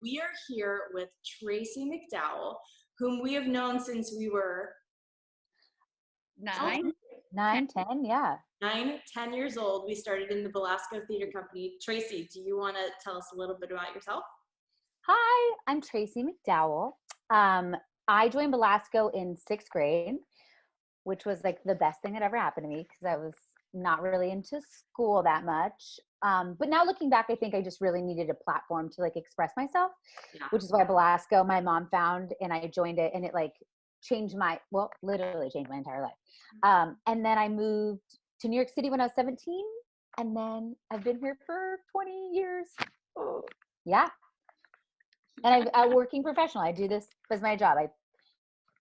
we are here with Tracy McDowell, whom we have known since we were Nine, 9, 10, yeah. 9, 10 years old. We started in the Belasco Theater Company. Tracy, do you want to tell us a little bit about yourself? Hi, I'm Tracy McDowell. I joined Belasco in 6th grade, which was like the best thing that ever happened to me because I was not really into school that much. But now looking back, I think I just really needed a platform to like express myself, Yeah. which is why Belasco, my mom found, and I joined it, and it like literally changed my entire life. And then I moved to New York City when I was 17, and then I've been here for 20 years. Yeah. And I'm a working professional. I do this as my job.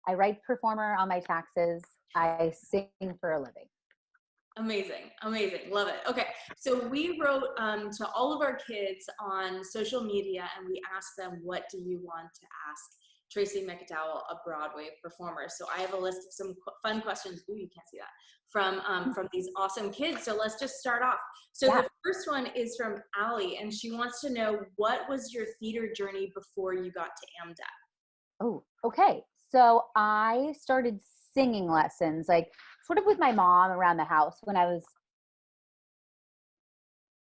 I write performer on my taxes. I sing for a living. Amazing. Love it. Okay, so we wrote to all of our kids on social media, and we asked them, what do you want to ask Tracy McDowell, a Broadway performer? So I have a list of some fun questions. Ooh, you can't see that. From these awesome kids. So let's just start off. So The first one is from Allie, and she wants to know, what was your theater journey before you got to AMDA? Oh, okay. So I started singing lessons, like sort of with my mom around the house when I was,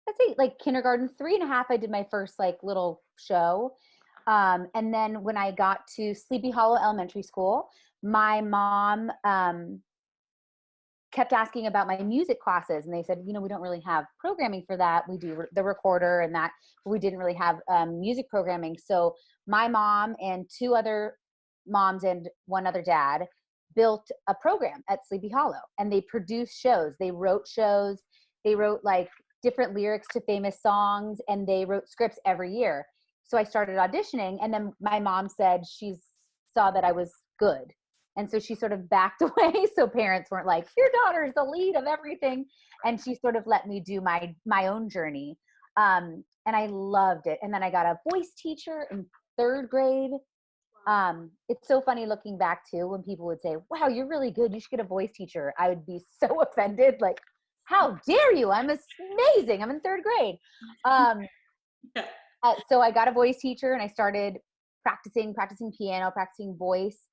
let's say, like kindergarten, 3.5. I did my first like little show. And then when I got to Sleepy Hollow Elementary School, my mom kept asking about my music classes, and they said, we don't really have programming for that. We do the recorder and that, but we didn't really have music programming. So my mom and 2 other moms and 1 other dad built a program at Sleepy Hollow, and they produced shows. They wrote shows. They wrote like different lyrics to famous songs, and they wrote scripts every year. So I started auditioning, and then my mom said she saw that I was good. And so she sort of backed away. So parents weren't like, your daughter's the lead of everything. And she sort of let me do my own journey. And I loved it. And then I got a voice teacher in 3rd grade. It's so funny looking back too, when people would say, wow, you're really good, you should get a voice teacher. I would be so offended. Like, how dare you? I'm amazing. I'm in 3rd grade. So I got a voice teacher, and I started practicing piano, practicing voice.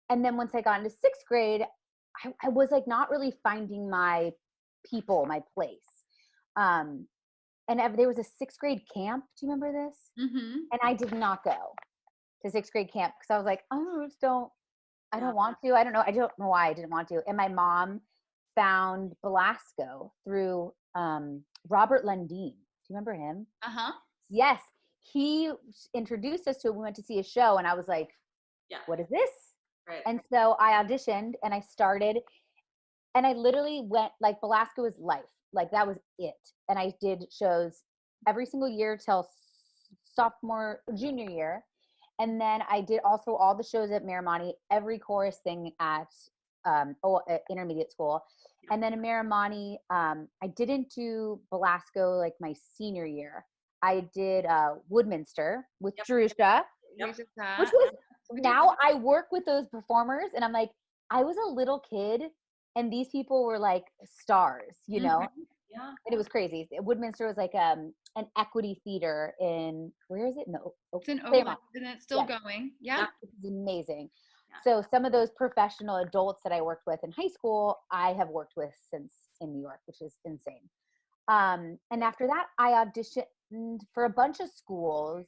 And then once I got into 6th grade, I was like not really finding my people, my place. And there was a 6th grade camp. Do you remember this? Mm-hmm. And I did not go to 6th grade camp because I was like, I don't want to. I don't know why I didn't want to. And my mom found Belasco through Robert Lundeen. Do you remember him? Uh-huh. Yes. He introduced us to it. We went to see a show, and I was like, what is this? Right. And so I auditioned, and I started, and I literally went, like, Belasco was life. Like, that was it. And I did shows every single year till junior year. And then I did also all the shows at Miramonte, every chorus thing at intermediate school. And then in Miramonte, I didn't do Belasco like my senior year. I did Woodminster with Jerusha, which was, now I work with those performers, and I'm like, I was a little kid, and these people were like stars, Yeah. And it was crazy. Woodminster was like an equity theater in, where is it? No, it's in Oakland, and it's still going. Yeah. It's amazing. Yeah. So some of those professional adults that I worked with in high school, I have worked with since in New York, which is insane. And after that, I auditioned for a bunch of schools.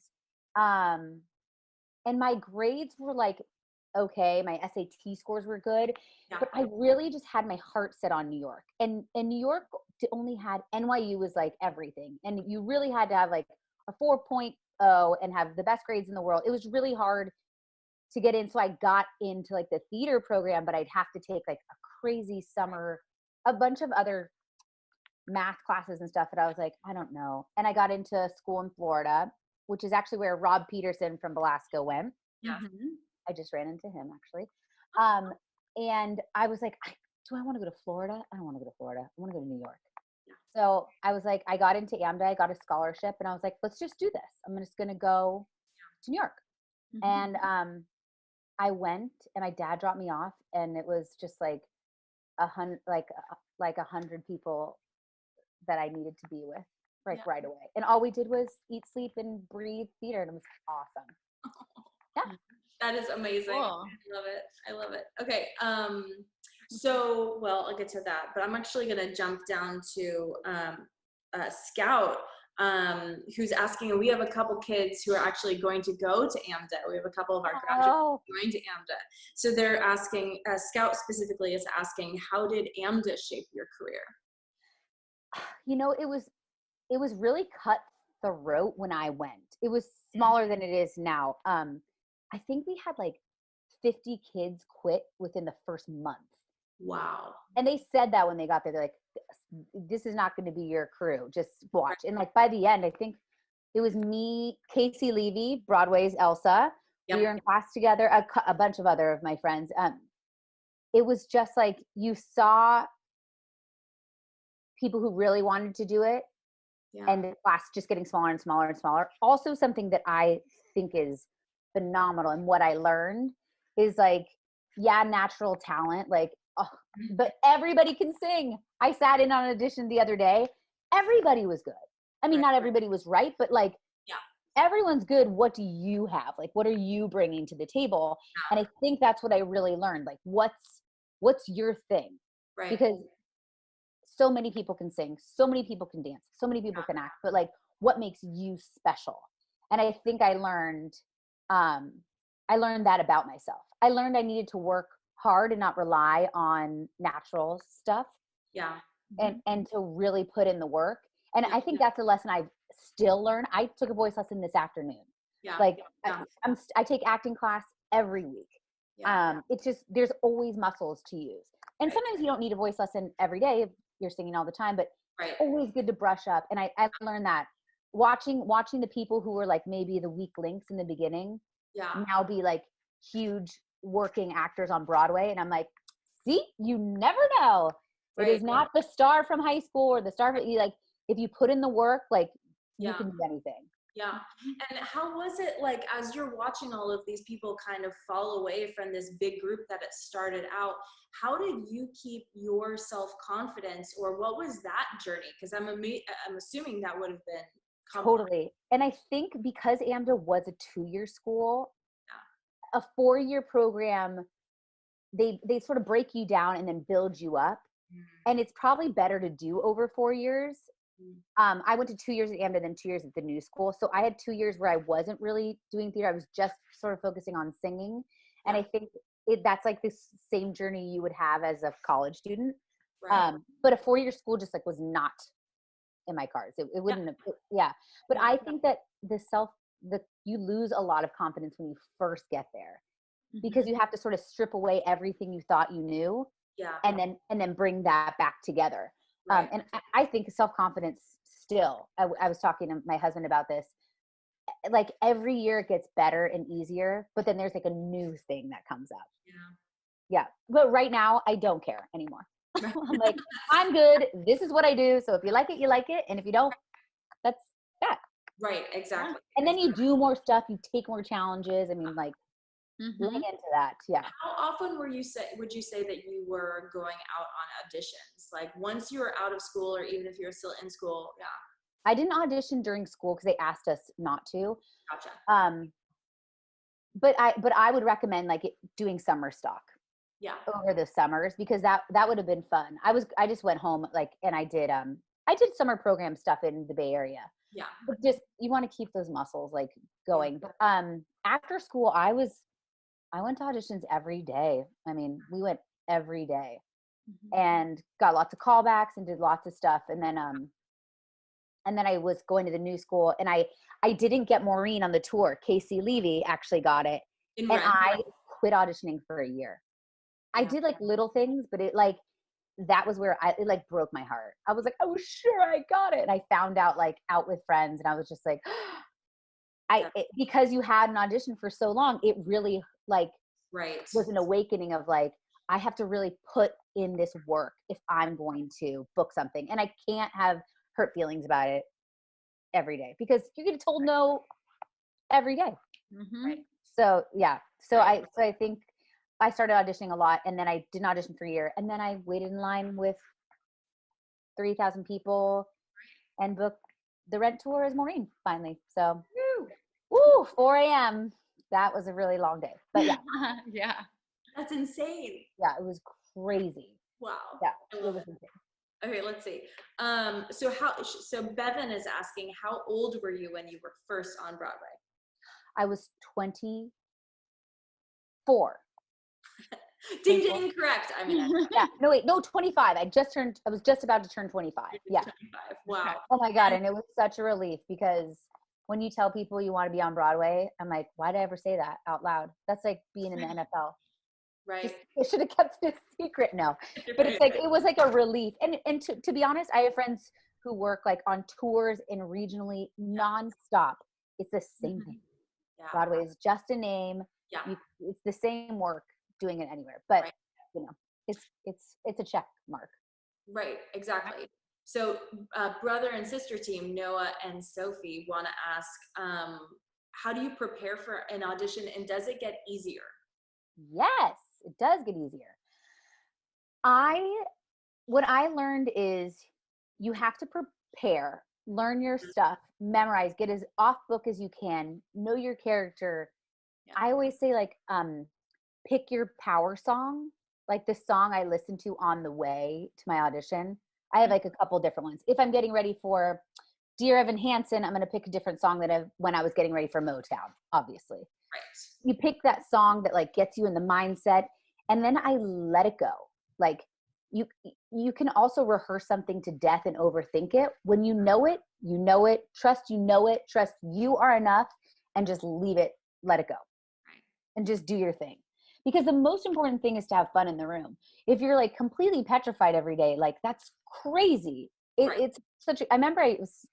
And my grades were like, okay, my SAT scores were good, but I really just had my heart set on New York. And New York only had, NYU was like everything. And you really had to have like a 4.0 and have the best grades in the world. It was really hard to get in. So I got into like the theater program, but I'd have to take like a crazy summer, a bunch of other math classes and stuff that I was like, I don't know. And I got into school in Florida, which is actually where Rob Peterson from Belasco went. Yeah. I just ran into him actually. And I was like, do I want to go to Florida? I don't want to go to Florida. I want to go to New York. Yeah. So I was like, I got into AMDA, I got a scholarship, and I was like, let's just do this. I'm just going to go to New York. And I went, and my dad dropped me off, and it was just like 100 people that I needed to be with. like right away. And all we did was eat, sleep, and breathe theater, and it was awesome. Yeah. That is amazing. Cool. I love it. I love it. Okay. So, well, I'll get to that, but I'm actually going to jump down to Scout, who's asking, we have a couple kids who are actually going to go to AMDA. We have a couple of our graduates going to AMDA. So they're asking, Scout specifically is asking, how did AMDA shape your career? You know, it was really cutthroat when I went. It was smaller than it is now. I think we had like 50 kids quit within the first month. Wow. And they said that when they got there, they're like, this is not going to be your crew. Just watch. And like by the end, I think it was me, Casey Levy, Broadway's Elsa. Yep. We were in class together, a bunch of other of my friends. It was just like you saw people who really wanted to do it. Yeah. And the class just getting smaller and smaller and smaller. Also, something that I think is phenomenal and what I learned is like, yeah, natural talent, like, but everybody can sing. I sat in on an audition the other day. Everybody was good. I mean, not everybody was right, but like, everyone's good. What do you have? Like, what are you bringing to the table? And I think that's what I really learned. Like, what's your thing? Right. Because so many people can sing, so many people can dance, so many people can act, but like, what makes you special? And I think I learned that about myself. I learned I needed to work hard and not rely on natural stuff. Yeah. And to really put in the work. And I think that's a lesson I still learn. I took a voice lesson this afternoon. Yeah. Like I take acting class every week. Yeah. It's just, there's always muscles to use. And sometimes you don't need a voice lesson every day if you're singing all the time, but it's always good to brush up. And I learned that watching the people who were like maybe the weak links in the beginning now be like huge working actors on Broadway. And I'm like, see, you never know. It is not the star from high school or the star, like if you put in the work, like you can do anything. Yeah. And how was it like, as you're watching all of these people kind of fall away from this big group that it started out, how did you keep your self-confidence, or what was that journey? Because I'm assuming that would have been totally. And I think because AMDA was a 2-year school, a 4-year program, they sort of break you down and then build you up. And it's probably better to do over 4 years. I went to 2 years at AMDA, then 2 years at the new school. So I had 2 years where I wasn't really doing theater. I was just sort of focusing on singing. And I think that's like this same journey you would have as a college student. Right. But a 4-year school just like was not in my cards. It wouldn't have, But I think that you lose a lot of confidence when you first get there, because you have to sort of strip away everything you thought you knew. Yeah. And then bring that back together. Right. And I think self-confidence still, I was talking to my husband about this, like every year it gets better and easier, but then there's like a new thing that comes up. Yeah. But right now I don't care anymore. I'm like, I'm good. This is what I do. So if you like it, you like it. And if you don't, that's that. Right. Exactly. And then you do more stuff. You take more challenges. I mean, like, lean into that. Yeah. How often would you say that you were going out on auditions? Like once you were out of school, or even if you were still in school? Yeah. I didn't audition during school because they asked us not to. Gotcha. But I would recommend like doing summer stock. Yeah. Over the summers, because that would have been fun. I just went home like, and I did summer program stuff in the Bay Area. Yeah. But just, you want to keep those muscles like going. But after school, I went to auditions every day. I mean, we went every day and got lots of callbacks and did lots of stuff. And then I was going to the new school, and I didn't get Maureen on the tour. Casey Levy actually got it. And I quit auditioning for a year. I did like little things, but it like, that was where it like broke my heart. I was like, I was sure I got it. And I found out like out with friends, and I was just like, because you had an audition for so long, it really like was an awakening of like, I have to really put in this work if I'm going to book something. And I can't have hurt feelings about it every day, because you get told no every day. So yeah. So I think I started auditioning a lot, and then I didn't audition for a year, and then I waited in line with 3,000 people and booked the rent tour is Maureen finally. So, Woo! 4 a.m. That was a really long day, but yeah. Yeah. That's insane. Yeah, it was crazy. Wow. Yeah, I love it. insane. Okay, let's see. So Bevan is asking, how old were you when you were first on Broadway? I was 24. Ding, ding, correct. I mean, yeah, no, wait, no, 25. I was just about to turn 25. Yeah. 25. Wow. Oh my God. And it was such a relief because when you tell people you want to be on Broadway, I'm like, why did I ever say that out loud? That's like being in the NFL. Right. I should have kept it a secret. No, but it's like, it was like a relief. And to be honest, I have friends who work like on tours and regionally nonstop. It's the same thing. Yeah. Broadway is just a name. Yeah. It's the same work doing it anywhere, but you know, it's a check mark. Right. Exactly. So brother and sister team, Noah and Sophie, want to ask, how do you prepare for an audition and does it get easier? Yes, it does get easier. What I learned is you have to prepare, learn your stuff, memorize, get as off book as you can, know your character. Yeah. I always say like, pick your power song, like the song I listen to on the way to my audition. I have like a couple different ones. If I'm getting ready for Dear Evan Hansen, I'm going to pick a different song than when I was getting ready for Motown, obviously. Right. You pick that song that like gets you in the mindset, and then I let it go. Like you can also rehearse something to death and overthink it. When you know it, trust trust you are enough, and just leave it, let it go. Right. And just do your thing. Because the most important thing is to have fun in the room. If you're like completely petrified every day, like that's crazy. It's such I remember I was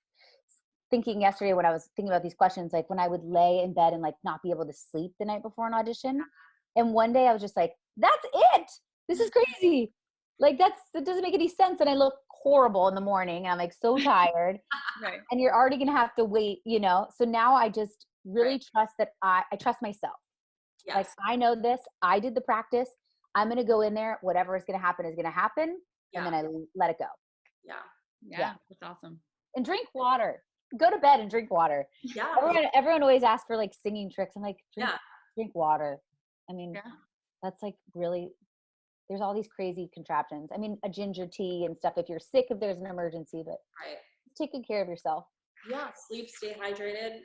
thinking yesterday when I was thinking about these questions, like when I would lay in bed and like not be able to sleep the night before an audition. And one day I was just like, that's it. This is crazy. Like that doesn't make any sense. And I look horrible in the morning and I'm like so tired. Right. And you're already going to have to wait, So now I just really trust that I trust myself. Yes. Like I know this, I did the practice. I'm going to go in there. Whatever is going to happen is going to happen. Yeah. And then I let it go. Yeah. That's awesome. And drink water. Go to bed and drink water. Yeah. Everyone always asks for like singing tricks. I'm like, drink water. I mean, that's like really, there's all these crazy contraptions. I mean, a ginger tea and stuff if you're sick, if there's an emergency, but take good care of yourself. Yeah, sleep, stay hydrated.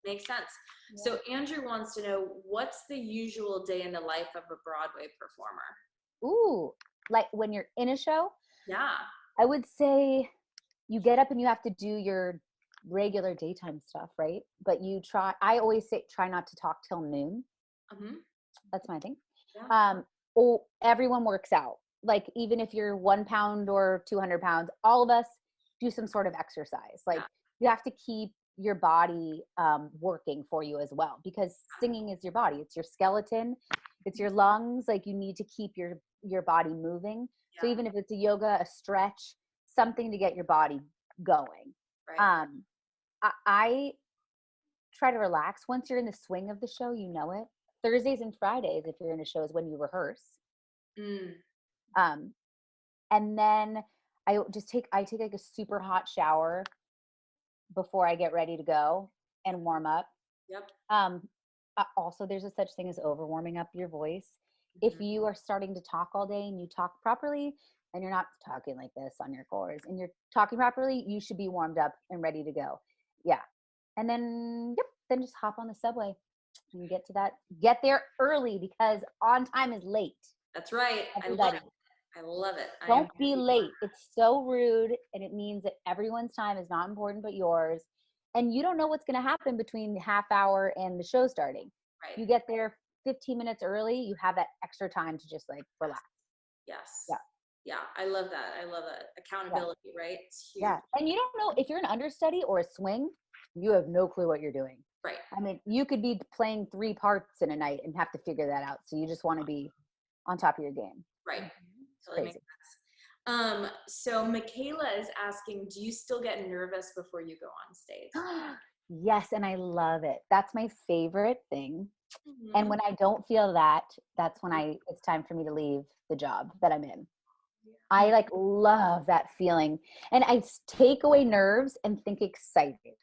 Makes sense. Yeah. So Andrew wants to know, what's the usual day in the life of a Broadway performer? Ooh, like when you're in a show? Yeah. I would say you get up and you have to do your regular daytime stuff, right? But I always say, try not to talk till noon. Mm-hmm. That's my thing. Yeah. Everyone works out. Like even if you're 1 pound or 200 pounds, all of us do some sort of exercise. Like you have to keep your body working for you as well, because singing is your body. It's your skeleton. It's your lungs. Like you need to keep your body moving. Yeah. So even if it's a yoga, a stretch, something to get your body going. Right. I try to relax. Once you're in the swing of the show, you know it. Thursdays and Fridays, if you're in a show, is when you rehearse. And then I take like a super hot shower before I get ready to go and warm up. Yep. Also, there's a such thing as overwarming up your voice. Mm-hmm. If you are starting to talk all day and you talk properly, and you're not talking like this on your chorus, and you're talking properly, you should be warmed up and ready to go. Yeah. And then, then just hop on the subway and get there early, because on time is late. That's right. Everybody. I love it. Don't be late. It's so rude, and it means that everyone's time is not important but yours. And you don't know what's going to happen between the half hour and the show starting. Right. You get there 15 minutes early, you have that extra time to just like relax. Yes. Yeah. Yeah, I love that. I love that. Accountability, right? It's huge. Yeah. And you don't know if you're an understudy or a swing, you have no clue what you're doing. Right. I mean, you could be playing 3 parts in a night and have to figure that out. So you just want to be on top of your game. Right. Totally makes sense. So Michaela is asking, do you still get nervous before you go on stage? Yes, and I love it. That's my favorite thing. Mm-hmm. And when I don't feel that, that's when it's time for me to leave the job that I'm in. I like love that feeling. And I take away nerves and think excited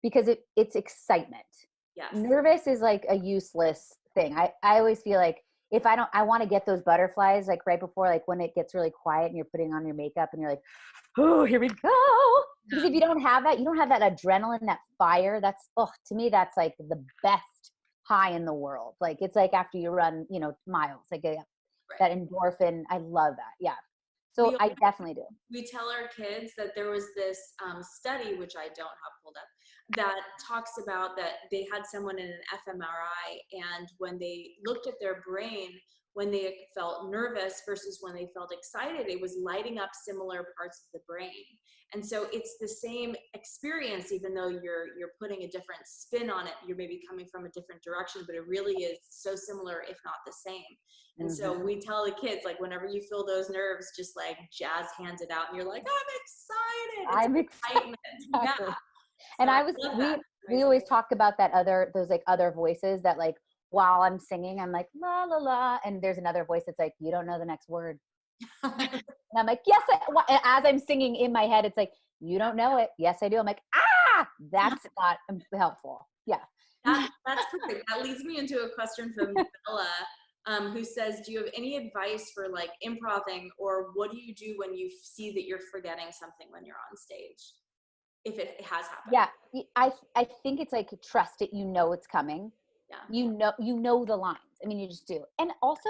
because it's excitement. Yes. Nervous is like a useless thing. I always feel like if I want to get those butterflies like right before, like when it gets really quiet and you're putting on your makeup and you're like, oh, here we go. Because if you don't have that, you don't have that adrenaline, that fire. That's, to me, that's like the best high in the world. Like it's like after you run, miles, like that endorphin. I love that. Yeah. So I definitely do. We tell our kids that there was this study, which I don't have pulled up, that talks about that they had someone in an fMRI, and when they looked at their brain, when they felt nervous versus when they felt excited, it was lighting up similar parts of the brain. And so it's the same experience, even though you're putting a different spin on it. You're maybe coming from a different direction, but it really is so similar, if not the same. And so we tell the kids, like, whenever you feel those nerves, just like jazz hands it out, and you're like, I'm excited. It's excitement. Exactly. Yeah. And So we always talk about those like other voices that like while I'm singing, I'm like la la la, and there's another voice that's like, you don't know the next word. And I'm like, yes, as I'm singing in my head, it's like, you don't know it. Yes, I do. I'm like, that's not helpful. Yeah. That's perfect. That leads me into a question from Bella, who says, do you have any advice for like improvising, or what do you do when you see that you're forgetting something when you're on stage? If it has happened. Yeah. I think it's like, trust it. You know, it's coming. Yeah. You know the lines. I mean, you just do. And also,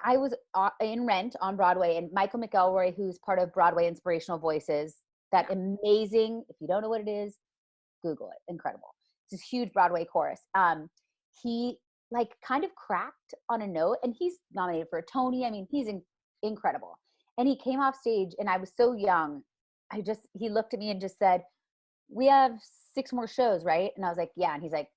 I was in Rent on Broadway, and Michael McDowell, who's part of Broadway Inspirational Voices, that amazing, if you don't know what it is, Google it. Incredible. It's this huge Broadway chorus. He like kind of cracked on a note, and he's nominated for a Tony. I mean, he's incredible. And he came off stage, and I was so young. He looked at me and just said, we have 6 more shows, right? And I was like, yeah. And he's like,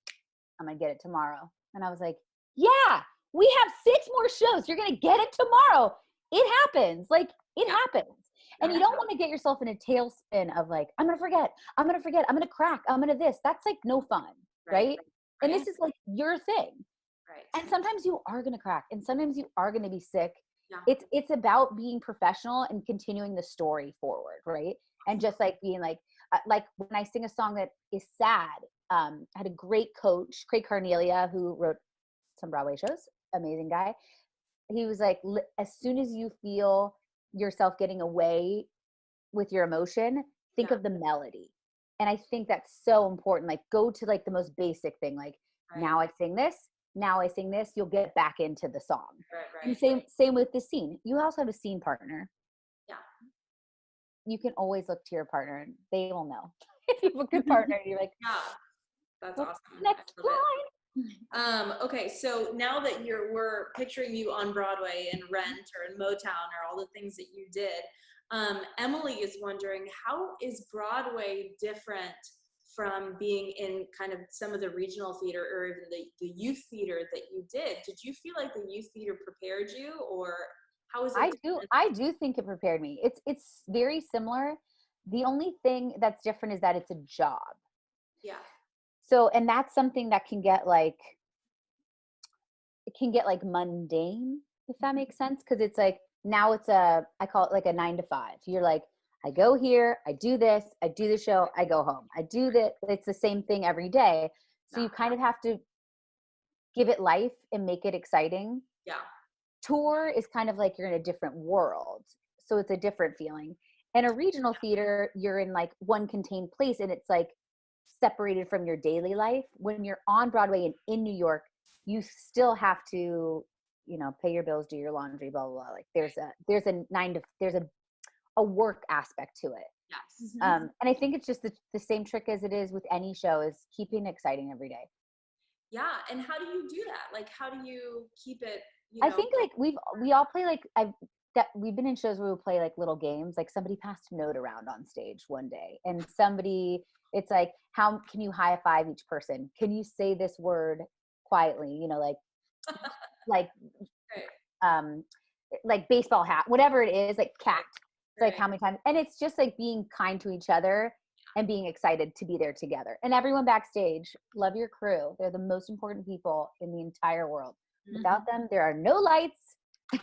I'm going to get it tomorrow. And I was like, yeah, we have 6 more shows. You're going to get it tomorrow. It happens. Like, it happens. And you don't want to get yourself in a tailspin of like, I'm going to forget, I'm going to crack, I'm going to this. That's like no fun, right? And this is like your thing. Right. And sometimes you are going to crack, and sometimes you are going to be sick. Yeah. It's about being professional and continuing the story forward, right? And just like being like when I sing a song that is sad, I had a great coach, Craig Carnelia, who wrote some Broadway shows, amazing guy. He was like, as soon as you feel yourself getting away with your emotion, think of the melody. And I think that's so important. Like, go to like the most basic thing. Like, now I sing this, now I sing this, you'll get back into the song. And same with the scene. You also have a scene partner. Yeah. You can always look to your partner, and they will know. If you have a good partner, you're like, yeah, that's awesome. Next line. Okay, so now that we're picturing you on Broadway in Rent or in Motown or all the things that you did, Emily is wondering, how is Broadway different from being in kind of some of the regional theater or even the youth theater that you did? Did you feel like the youth theater prepared you, or how is it? I do think it prepared me. It's very similar. The only thing that's different is that it's a job. Yeah. So, and that's something that can get like mundane, if that makes sense. Cause it's like, now I call it like a 9 to 5. You're like, I go here, I do this, I do the show, I go home. I do that. It's the same thing every day. So you kind of have to give it life and make it exciting. Yeah. Tour is kind of like you're in a different world. So it's a different feeling. And a regional theater, you're in like one contained place, and it's like separated from your daily life. When you're on Broadway and in New York, you still have to, pay your bills, do your laundry, blah, blah, blah. Like there's a work aspect to it. Yes. And I think it's just the same trick as it is with any show, is keeping it exciting every day. Yeah. And how do you do that? Like, how do you keep it, I think like we all play like we've been in shows where we play like little games. Like somebody passed a note around on stage one day, and it's like, how can you high five each person? Can you say this word quietly? Like baseball hat, whatever it is, like cat. It's like how many times, and it's just like being kind to each other and being excited to be there together. And everyone backstage, love your crew. They're the most important people in the entire world. Without them, there are no lights,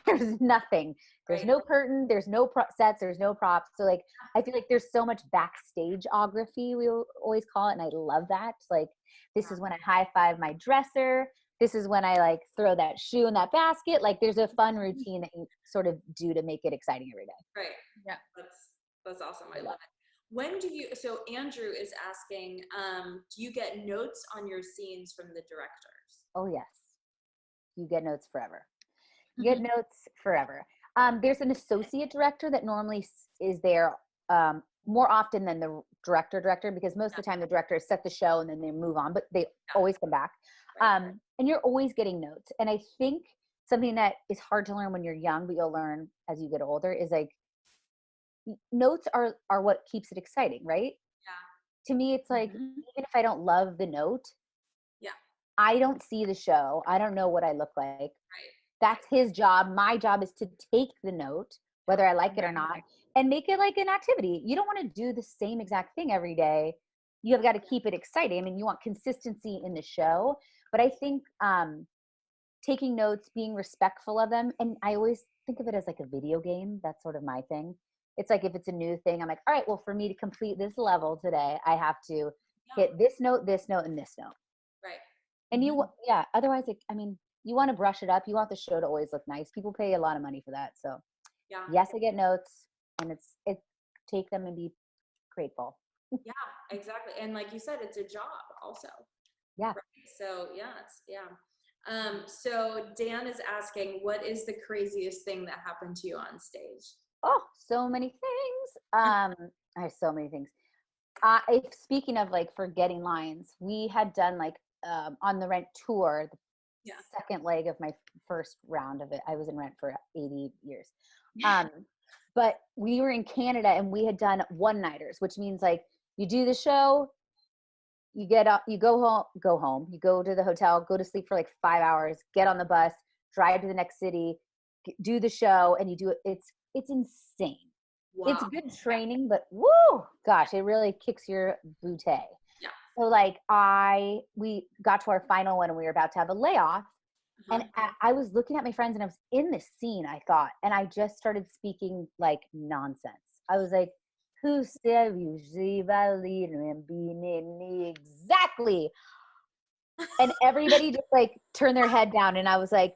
There's nothing. There's Right. no curtain. There's no sets. There's no props. So like, I feel like there's so much backstageography, we always call it. And I love that. Like, this is when I high five my dresser. This is when I like throw that shoe in that basket. Like, there's a fun routine that you sort of do to make it exciting every day. Right. Yeah. That's awesome. I love it. When do you, so Andrew is asking, do you get notes on your scenes from the directors? Oh yes. You get notes forever. You get notes forever. There's an associate director that normally is there more often than the director, because most of the time the directors set the show and then they move on, but they always come back. And you're always getting notes. And I think something that is hard to learn when you're young, but you'll learn as you get older, is like, notes are what keeps it exciting, right? Yeah. To me, it's like, even if I don't love the note, I don't see the show. I don't know what I look like. Right. That's his job. My job is to take the note, whether I like it or not, and make it like an activity. You don't want to do the same exact thing every day. You have got to keep it exciting. I mean, you want consistency in the show, but I think taking notes, being respectful of them, and I always think of it as like a video game. That's sort of my thing. It's like, if it's a new thing, I'm like, all right, well, for me to complete this level today, I have to hit this note, and this note. Right. And otherwise, I mean, you want to brush it up. You want the show to always look nice. People pay a lot of money for that. So yes, I get notes, and it's take them and be grateful. Yeah, exactly. And like you said, it's a job also. Yeah. Right? So so Dan is asking, what is the craziest thing that happened to you on stage? Oh, so many things. I have so many things. Speaking of like forgetting lines, we had done like on the Rent tour, the second leg of my first round of it. I was in Rent for 80 years. But we were in Canada and we had done one-nighters, which means like you do the show, you get up, you go home, you go to the hotel, go to sleep for like 5 hours, get on the bus, drive to the next city, do the show, and you do it. It's insane. Wow. It's good training, but woo, gosh, it really kicks your bootay. Yeah. So like we got to our final one and we were about to have a layoff. And I was looking at my friends and I was in this scene, I thought, and I just started speaking like nonsense. I was like, who said you see and being exactly? And everybody just like turned their head down. And I was like,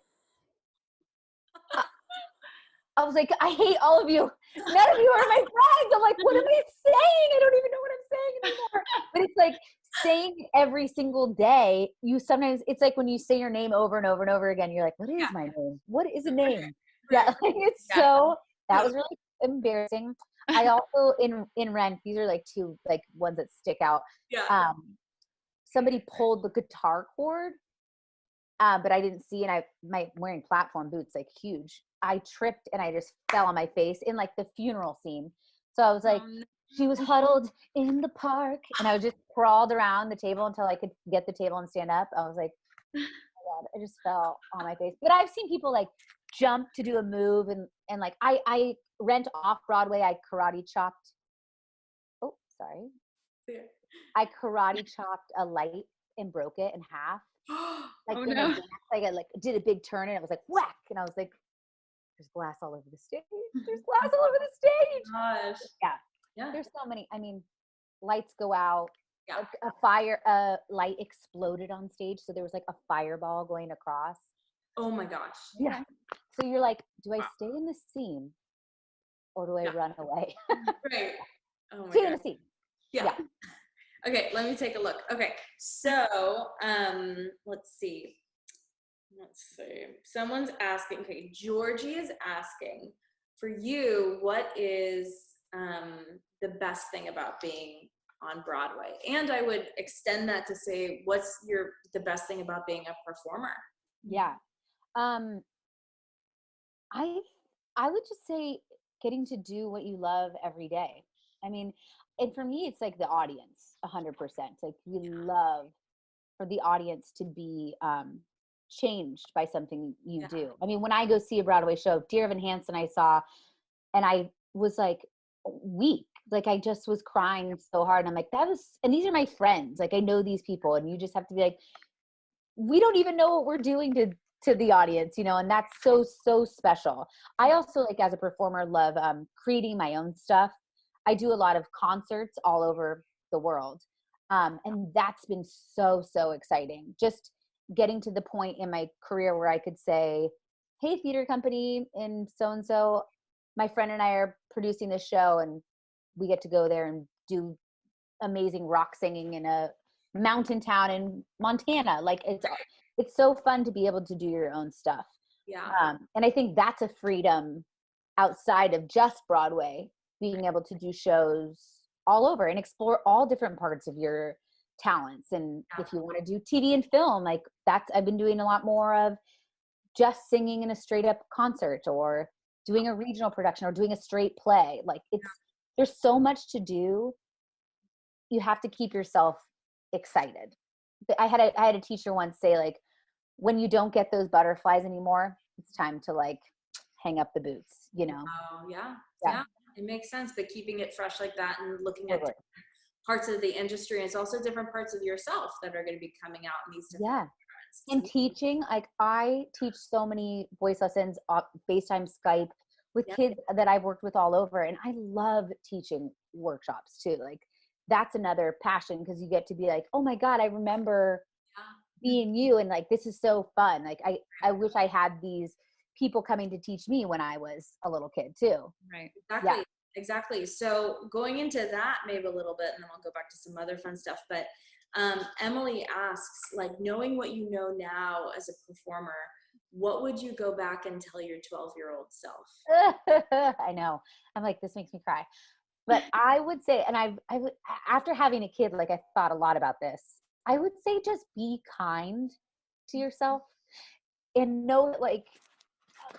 I hate all of you. None of you are my friends. I'm like, what am I saying? I don't even know what I'm saying anymore. But it's like saying every single day, it's like when you say your name over and over and over again, you're like, what is my name? What is a name? Yeah, like that was really embarrassing. I also in Rent, these are like two like ones that stick out. Yeah. Somebody pulled the guitar cord, but I didn't see, and I'm wearing platform boots, like huge. I tripped and I just fell on my face in like the funeral scene. So I was like, she was huddled in the park, and I was just crawled around the table until I could get the table and stand up. I was like, oh my God, I just fell on my face. But I've seen people like jump to do a move, and like I Rent off Broadway. I karate chopped. Oh, sorry. Yeah. I karate chopped a light and broke it in half. Like in a dance, I did a big turn and it was like whack, and I was like, there's glass all over the stage. There's glass all over the stage. Gosh. Yeah. There's so many. I mean, lights go out. Yeah. A light exploded on stage, so there was like a fireball going across. Oh my gosh. Yeah. So you're like, do I stay in the scene or do I run away? Right. Oh my stay God. in the scene. Yeah. Okay, let me take a look. Okay, so let's see. Someone's asking, okay, Georgie is asking, for you, what is the best thing about being on Broadway? And I would extend that to say, what's the best thing about being a performer? Yeah. I would just say getting to do what you love every day. I mean, and for me, it's like the audience, 100%. Like we love for the audience to be changed by something you do. I mean, when I go see a Broadway show, Dear Evan Hansen I saw, and I was like weak. Like I just was crying so hard. And I'm like, and these are my friends. Like I know these people, and you just have to be like, we don't even know what we're doing to the audience, you know, and that's so, so special. I also, like, as a performer, love creating my own stuff. I do a lot of concerts all over the world. And that's been so, so exciting. Just getting to the point in my career where I could say, hey, theater company in so-and-so, my friend and I are producing this show, and we get to go there and do amazing rock singing in a mountain town in Montana. Like, it's so fun to be able to do your own stuff. Yeah. And I think that's a freedom outside of just Broadway, being able to do shows all over and explore all different parts of your talents. And if you want to do TV and film, like I've been doing a lot more of just singing in a straight up concert, or doing a regional production, or doing a straight play. Like, there's so much to do. You have to keep yourself excited. I had a teacher once say, like, when you don't get those butterflies anymore, it's time to, like, hang up the boots, you know? Oh, yeah. It makes sense. But keeping it fresh like that and looking at different parts of the industry, and it's also different parts of yourself that are going to be coming out in these different environments. And teaching, like, I teach so many voice lessons, FaceTime, Skype, with kids that I've worked with all over. And I love teaching workshops too. Like, that's another passion, because you get to be like, oh my God, I remember being you. And, like, this is so fun. Like, I wish I had these people coming to teach me when I was a little kid too. Right. Exactly. Yeah. Exactly. So going into that maybe a little bit, and then I'll go back to some other fun stuff. But Emily asks, like, knowing what you know now as a performer, what would you go back and tell your 12-year-old self? I know. I'm like, this makes me cry. But I would say, and I after having a kid, like, I thought a lot about this. I would say just be kind to yourself, and know that, like,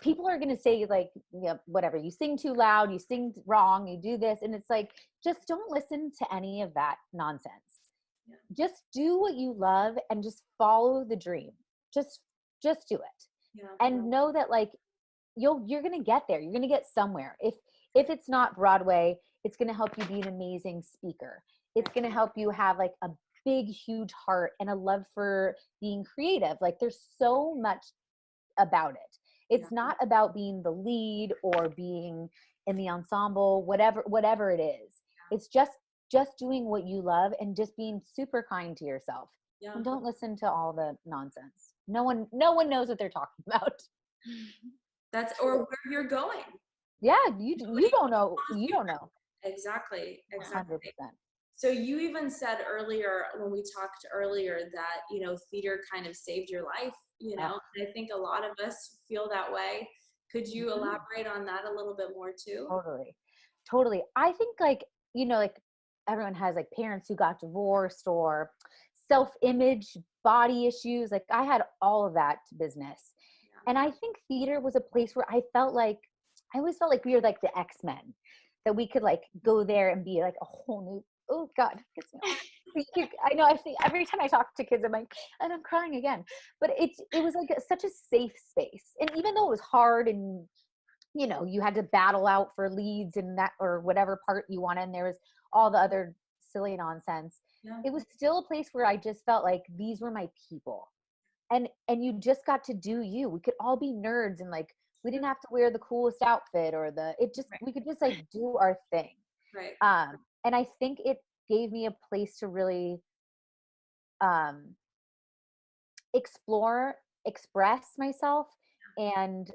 people are going to say, like, you know, whatever, you sing too loud, you sing wrong, you do this. And it's like, just don't listen to any of that nonsense. Yeah. Just do what you love and just follow the dream. Just do it. Yeah. And know that, like, you're going to get there. You're going to get somewhere. If it's not Broadway, it's going to help you be an amazing speaker. It's going to help you have, like, a big, huge heart and a love for being creative. Like, there's so much about it. It's not about being the lead or being in the ensemble, whatever it is. It's just doing what you love and just being super kind to yourself. Yeah. And don't listen to all the nonsense. No one knows what they're talking about. Or where you're going. Yeah, you don't know. You don't know. Exactly. 100%. So you even said earlier, when we talked earlier, that, you know, theater kind of saved your life, you know, and I think a lot of us feel that way. Could you elaborate on that a little bit more too? Totally. I think, like, you know, like, everyone has, like, parents who got divorced, or self-image, body issues. Like, I had all of that business. Yeah. And I think theater was a place where I always felt like we were like the X-Men, that we could, like, go there and be like a whole new, oh God, I know, I think every time I talk to kids, I'm like, and I'm crying again. But it was like such a safe space. And even though it was hard, and, you know, you had to battle out for leads and that, or whatever part you wanted, and there was all the other silly nonsense. Yeah. It was still a place where I just felt like these were my people. And you just got to do you. We could all be nerds, and, like, we didn't have to wear the coolest outfit or we could just, like, do our thing. Right. And I think it gave me a place to really express myself, and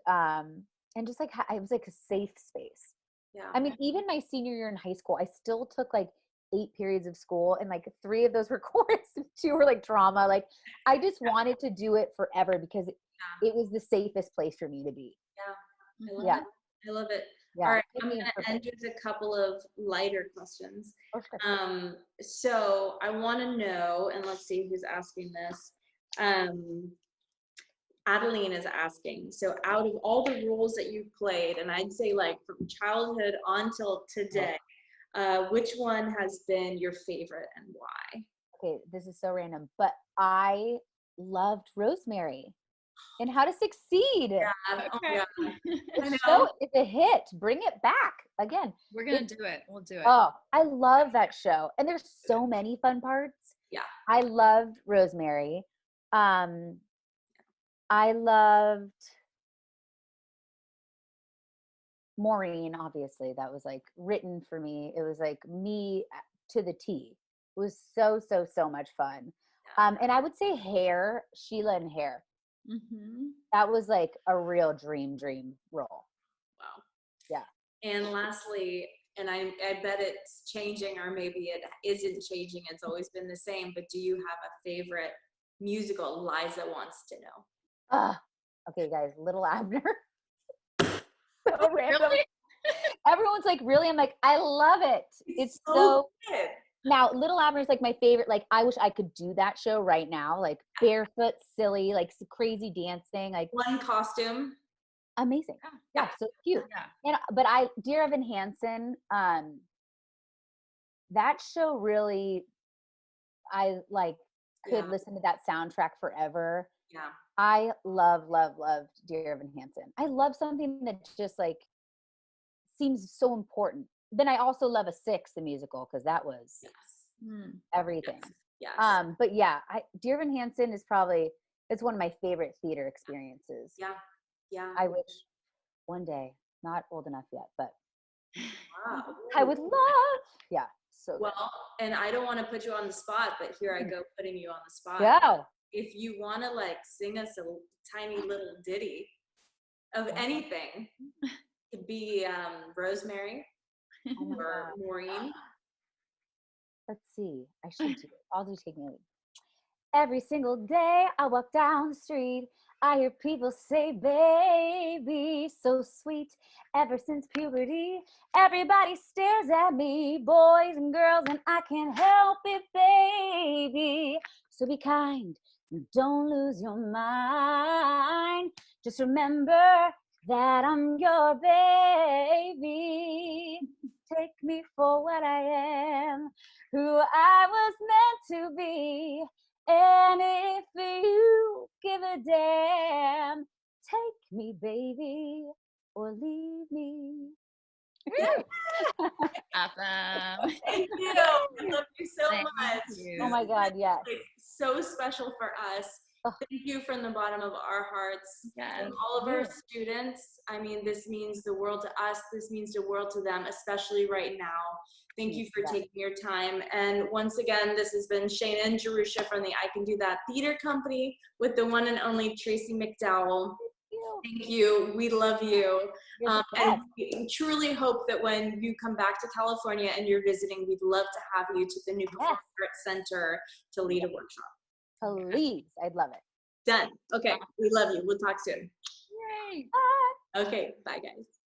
just, like, I was like a safe space. Yeah. I mean, even my senior year in high school, I still took, like, 8 periods of school, and, like, 3 of those were chorus and 2 were, like, drama. Like, I just wanted to do it forever, because it was the safest place for me to be. Yeah. I love it. Yeah. All right, I'm going to end with a couple of lighter questions. Okay. So I want to know, and let's see who's asking this. Adeline is asking, so out of all the roles that you've played, and I'd say, like, from childhood on till today, which one has been your favorite and why? Okay, this is so random, but I loved Rosemary and How to Succeed. Yeah, okay. The show is a hit. Bring it back again. We're gonna do it. We'll do it. Oh, I love that show, and there's so many fun parts. Yeah, I loved Rosemary. I loved Maureen, obviously. That was like written for me. It was like me to the T. It was so, so, so much fun. And I would say Hair, Sheila and Hair. That was like a real dream role. Wow. Yeah. And lastly, and I bet it's changing, or maybe it isn't changing, it's always been the same, but do you have a favorite musical? Liza wants to know. Okay, guys, Little Abner. So random. Really? Everyone's like, really? I'm like, I love it. It's so good. Now, Little Abner is like my favorite. Like, I wish I could do that show right now. Like, barefoot, silly, like crazy dancing. Like, one costume. Amazing. Yeah, so cute. Yeah. But Dear Evan Hansen, that show really, I like could listen to that soundtrack forever. Yeah. I loved Dear Evan Hansen. I love something that just like seems so important. Then I also love A Six, the musical, because that was everything. Yes. But yeah, Dear Evan Hansen is probably, it's one of my favorite theater experiences. Yeah. Yeah. I wish one day, not old enough yet, but wow. I would love. Yeah. So well, and I don't want to put you on the spot, but here I go putting you on the spot. Yeah. If you want to like sing us a tiny little ditty of anything, it could be Rosemary or Maureen. Let's see. I should do it. I'll do Take Me Away. Every single day I walk down the street, I hear people say, baby, so sweet. Ever since puberty, everybody stares at me, boys and girls, and I can't help it, baby. So be kind, don't lose your mind. Just remember that I'm your baby. Take me for what I am, who I was meant to be. And if you give a damn, take me, baby, or leave me. Awesome. Thank you. I love you so Thank much. you. Oh my God, yes. Like, so special for us. Thank you from the bottom of our hearts. Yes. From all of our students. I mean, this means the world to us. This means the world to them, especially right now. Thank you for taking your time. And once again, this has been Shayna and Jerusha from the I Can Do That Theater Company with the one and only Tracy McDowell. Thank you. We love you. And we truly hope that when you come back to California and you're visiting, we'd love to have you to the New Performing Arts Center to lead a workshop. Please. I'd love it. Done. Okay. We love you. We'll talk soon. Yay. Bye. Okay. Bye, guys.